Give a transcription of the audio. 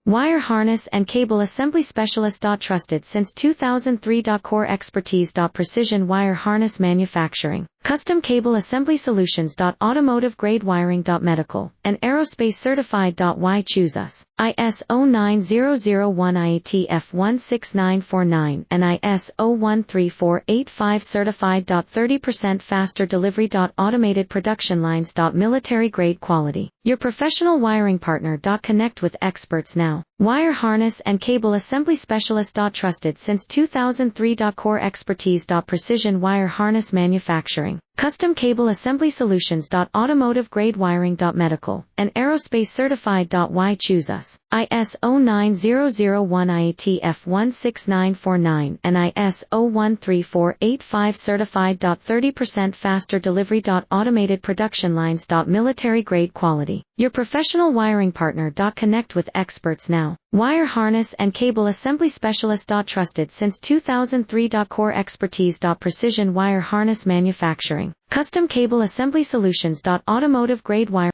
Wire harness and cable assembly specialist. Trusted since 2003. Core expertise. Precision wire harness manufacturing, custom cable assembly solutions. Automotive grade wiring. Medical and aerospace certified. Why choose us? ISO 9001 IAT F16949 and ISO 13485 certified. 30% faster delivery. Automated production lines. Military grade quality. Your professional wiring partner. Connect with experts now. Wire harness and cable assembly specialist. Trusted since 2003. Core expertise. Precision wire harness manufacturing, custom cable assembly solutions. Automotive grade wiring. Medical and aerospace certified. Why choose us? ISO 9001 IAT F16949 and ISO 13485 certified. 30% faster delivery. Automated production lines. Military grade quality. Your professional wiring partner. Connect with experts now. Wire harness and cable assembly specialist. Trusted since 2003. Core expertise. Precision wire harness manufacturing, custom cable assembly solutions. Automotive grade wire